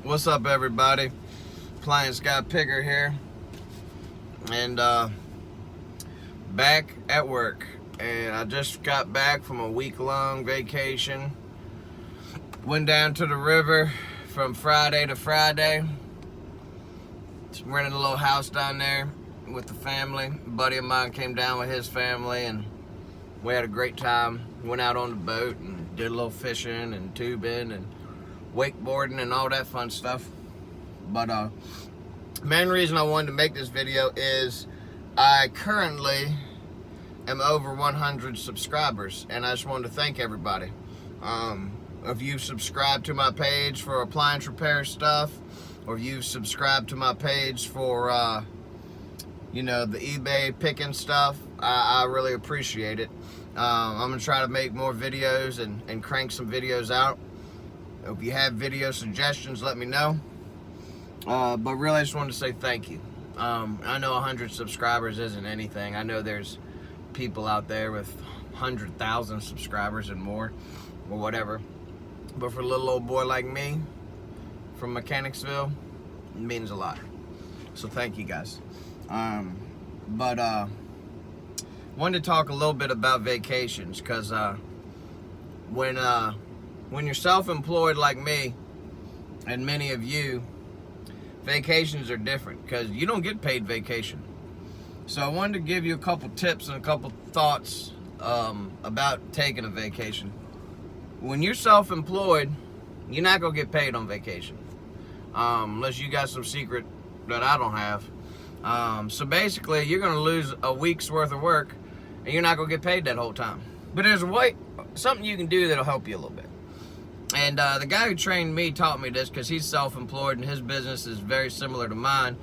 What's up, everybody? Appliance Guy Picker here, and back at work. And I just got back from a week-long vacation. Went down to the river from Friday to Friday. Just rented a little house down there with the family. A buddy of mine came down with his family, and we had a great time. Went out on the boat and did a little fishing and tubing and wakeboarding and all that fun stuff. But main reason I wanted to make this video is I currently am over 100 subscribers, and I just wanted to thank everybody. If you've subscribed to my page for appliance repair stuff, or if you've subscribed to my page for you know, the eBay picking stuff, I really appreciate it. I'm gonna try to make more videos and crank some videos out. If you have video suggestions, let me know. But really, I just wanted to say thank you. I know 100 subscribers isn't anything. I know there's people out there with 100,000 subscribers and more, or whatever. But for a little old boy like me, from Mechanicsville, it means a lot. So thank you guys. Wanted to talk a little bit about vacations, because when you're self-employed like me, and many of you, vacations are different because you don't get paid vacation. So I wanted to give you a couple tips and a couple thoughts about taking a vacation. When you're self-employed, you're not gonna get paid on vacation unless you got some secret that I don't have. So basically, you're gonna lose a week's worth of work, and you're not gonna get paid that whole time. But there's a way, something you can do that'll help you a little bit. And the guy who trained me taught me this because he's self-employed, and his business is very similar to mine.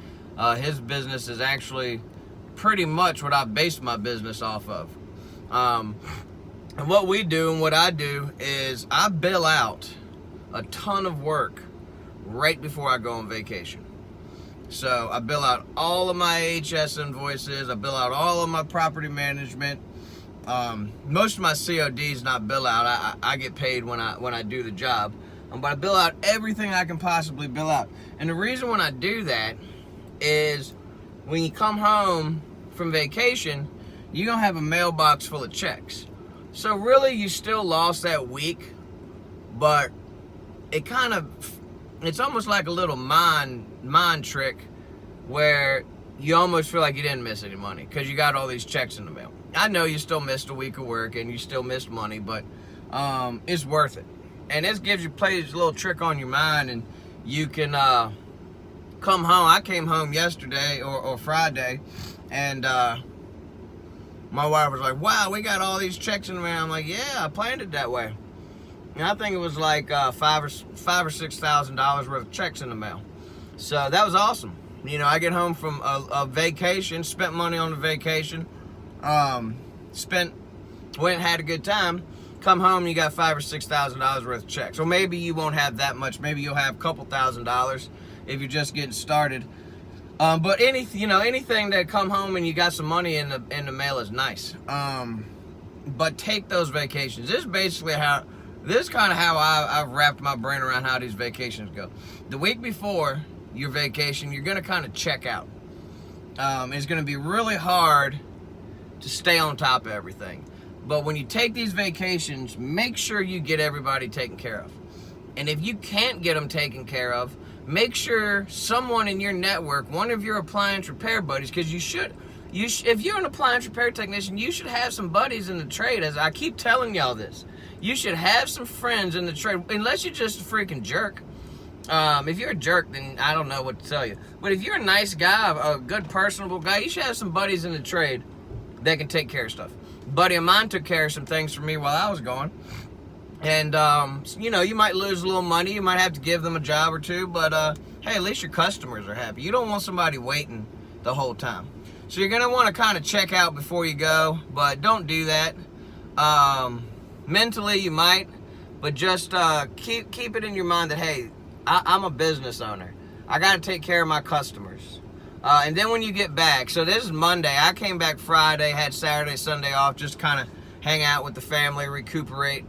His business is actually pretty much what I've based my business off of. And what we do and what I do is I bill out a ton of work right before I go on vacation. So I bill out all of my HS invoices, I bill out all of my property management. Most of my CODs not bill out. I get paid when I do the job, but I bill out everything I can possibly bill out. And the reason when I do that is when you come home from vacation, you're gonna have a mailbox full of checks. So really, you still lost that week, but it's almost like a little mind trick where you almost feel like you didn't miss any money because you got all these checks in the mail. I know you still missed a week of work and you still missed money, but it's worth it. And this plays a little trick on your mind, and you can come home. I came home yesterday or Friday, and my wife was like, "Wow, we got all these checks in the mail." I'm like, "Yeah, I planned it that way." And I think it was like $5,000 or $6,000 worth of checks in the mail. So that was awesome. You know, I get home from a vacation, spent money on the vacation. Went and had a good time. Come home, you got $5,000 or $6,000 worth of checks. So maybe you won't have that much. Maybe you'll have a couple $1,000s if you're just getting started. But anything that come home and you got some money in the mail is nice. But take those vacations. This is kind of how I've wrapped my brain around how these vacations go. The week before your vacation, you're gonna kind of check out. It's gonna be really hard to stay on top of everything. But when you take these vacations, make sure you get everybody taken care of. And if you can't get them taken care of, make sure someone in your network, one of your appliance repair buddies, because if you're an appliance repair technician, you should have some buddies in the trade. As I keep telling y'all this, you should have some friends in the trade, unless you're just a freaking jerk. If you're a jerk, then I don't know what to tell you. But if you're a nice guy, a good personable guy, you should have some buddies in the trade that can take care of stuff. A buddy of mine took care of some things for me while I was gone. And, you know, you might lose a little money. You might have to give them a job or two. But, hey, at least your customers are happy. You don't want somebody waiting the whole time. So you're going to want to kind of check out before you go. But don't do that. Mentally, you might. But just keep it in your mind that, hey, I'm a business owner. I got to take care of my customers. And then when you get back, so this is Monday. I came back Friday, had Saturday, Sunday off, just kind of hang out with the family, recuperate.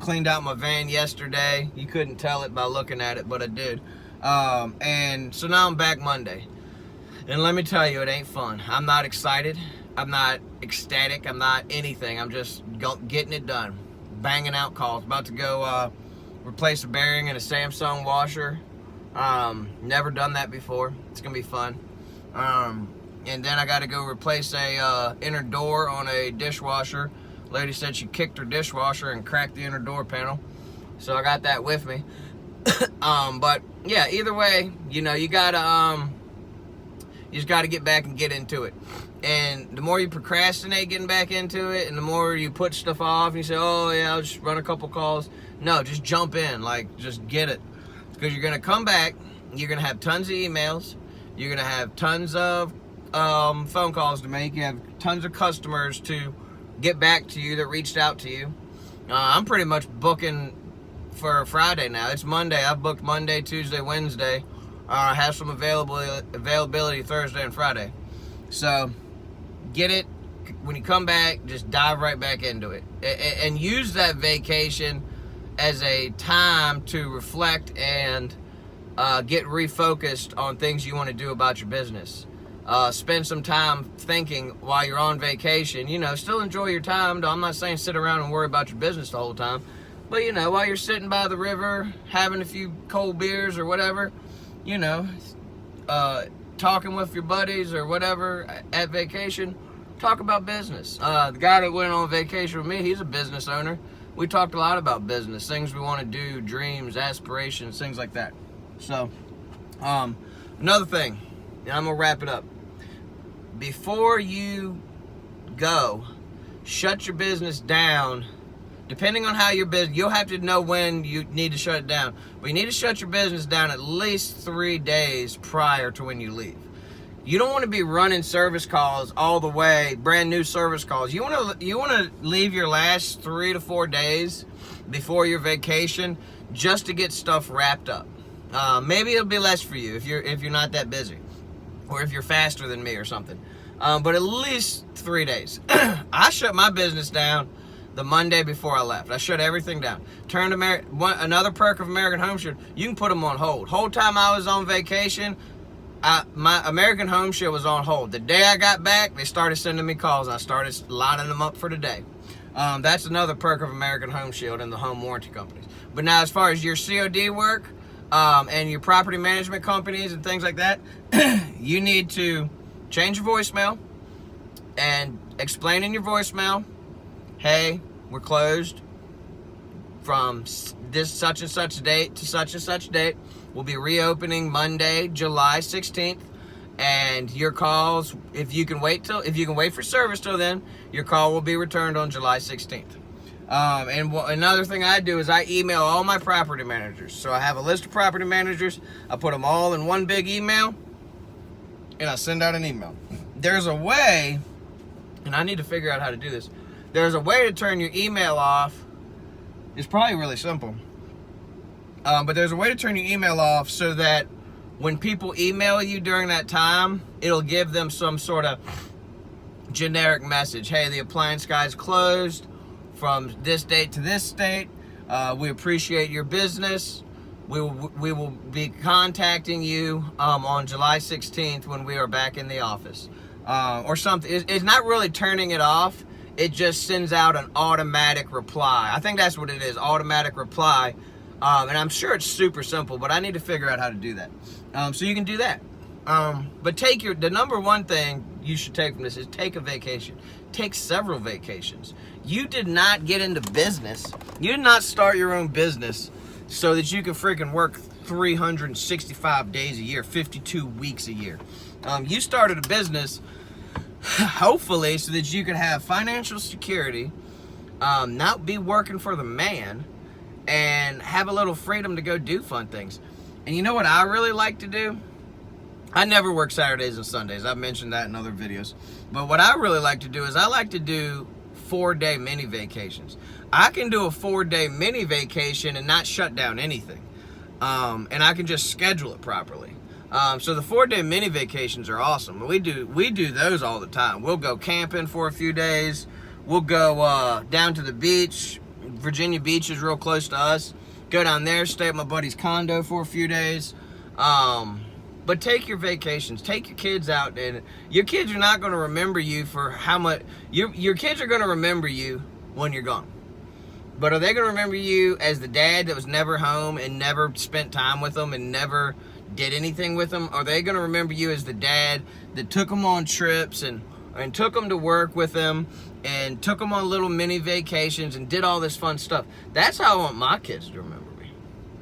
Cleaned out my van yesterday. You couldn't tell it by looking at it, but I did. And so now I'm back Monday. And let me tell you, it ain't fun. I'm not excited. I'm not ecstatic. I'm not anything. I'm just getting it done. Banging out calls. About to go replace a bearing in a Samsung washer. Never done that before. It's going to be fun. And then I got to go replace a inner door on a dishwasher. Lady said she kicked her dishwasher and cracked the inner door panel. So I got that with me. But yeah, either way, you know, you just gotta get back and get into it. And the more you procrastinate getting back into it, and the more you put stuff off, and you say, oh yeah, I'll just run a couple calls. No, just jump in, like, just get it. Because you're gonna come back, you're gonna have tons of emails, you're gonna have tons of phone calls to make, you have tons of customers to get back to you that reached out to you. I'm pretty much booking for Friday now. It's Monday. I've booked Monday, Tuesday, Wednesday. I have some availability Thursday and Friday. So get it. When you come back, just dive right back into it. And use that vacation as a time to reflect and get refocused on things you want to do about your business. Spend some time thinking while you're on vacation. You know, still enjoy your time. I'm not saying sit around and worry about your business the whole time. But, you know, while you're sitting by the river, having a few cold beers or whatever, you know, talking with your buddies or whatever at vacation, talk about business. The guy that went on vacation with me, he's a business owner. We talked a lot about business, things we want to do, dreams, aspirations, things like that. So, another thing, and I'm going to wrap it up. Before you go, shut your business down. Depending on how your business, you'll have to know when you need to shut it down. But you need to shut your business down at least 3 days prior to when you leave. You don't want to be running service calls all the way, brand new service calls. You want to leave your last 3 to 4 days before your vacation just to get stuff wrapped up. Maybe it'll be less for you if you're not that busy, or if you're faster than me or something. But at least 3 days. I shut my business down the Monday before I left. I shut everything down. Another perk of American Home Shield, you can put them on hold. Whole time I was on vacation, my American Home Shield was on hold. The day I got back, they started sending me calls. I started lining them up for today. That's another perk of American Home Shield and the home warranty companies. But now, as far as your COD work and your property management companies and things like that, you need to change your voicemail and explain in your voicemail, hey, we're closed from this such and such date to such and such date. We'll be reopening Monday, July 16th. And your calls, if you can wait for service till then, your call will be returned on July 16th. Another thing I do is I email all my property managers. So I have a list of property managers. I put them all in one big email, and I send out an email. There's a way, and I need to figure out how to do this. There's a way to turn your email off. It's probably really simple. But there's a way to turn your email off so that when people email you during that time, it'll give them some sort of generic message. Hey, the appliance guy's closed from this date to this date. We appreciate your business. We will be contacting you on July 16th when we are back in the office. Or something. It's not really turning it off. It just sends out an automatic reply. I think that's what it is, automatic reply. And I'm sure it's super simple, but I need to figure out how to do that. So you can do that. But the number one thing you should take from this is take a vacation. Take several vacations. You did not get into business. You did not start your own business so that you can freaking work 365 days a year, 52 weeks a year. You started a business hopefully so that you could have financial security, not be working for the man, and have a little freedom to go do fun things. And you know what I really like to do? I never work Saturdays and Sundays. I've mentioned that in other videos. But what I really like to do is I like to do 4-day mini vacations. I can do a 4-day mini vacation and not shut down anything. And I can just schedule it properly. So the 4-day mini vacations are awesome. We do those all the time. We'll go camping for a few days. We'll go down to the beach, Virginia Beach is real close to us. Go down there, stay at my buddy's condo for a few days. But take your vacations. Take your kids out. And your kids are not going to remember you for how much... Your kids are going to remember you when you're gone. But are they going to remember you as the dad that was never home and never spent time with them and never did anything with them? Are they going to remember you as the dad that took them on trips and took them to work with them and took them on little mini vacations and did all this fun stuff? That's how I want my kids to remember me.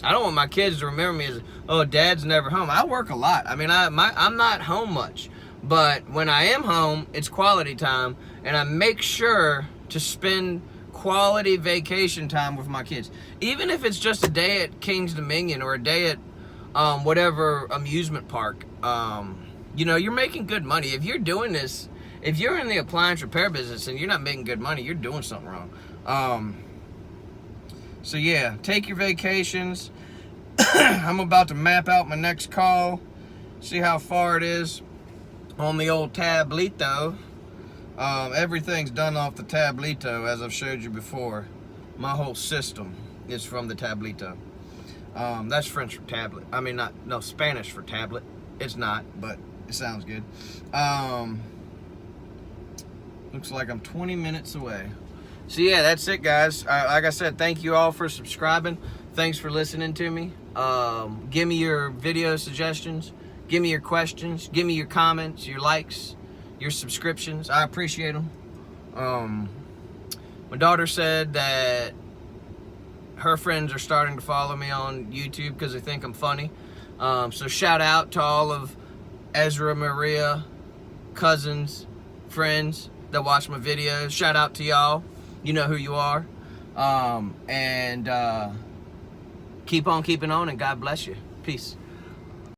I don't want my kids to remember me as, oh, dad's never home. I work a lot. I mean, I'm not home much. But when I am home, it's quality time, and I make sure to spend quality vacation time with my kids. Even if it's just a day at King's Dominion or a day at whatever amusement park. You know, you're making good money. If you're doing this, if you're in the appliance repair business and you're not making good money, you're doing something wrong. So yeah, take your vacations. I'm about to map out my next call, see how far it is on the old Tablito. Everything's done off the Tablito, as I've showed you before. My whole system is from the Tablito. That's French for tablet. I mean, no, Spanish for tablet. It's not, but it sounds good. Looks like I'm 20 minutes away. So yeah, that's it, guys. Like I said, thank you all for subscribing. Thanks for listening to me. Give me your video suggestions. Give me your questions. Give me your comments, your likes, your subscriptions. I appreciate them. My daughter said that her friends are starting to follow me on YouTube because they think I'm funny. So shout out to all of Ezra, Maria, cousins, friends that watch my videos. Shout out to y'all. You know who you are. And keep on keeping on, and God bless you. Peace.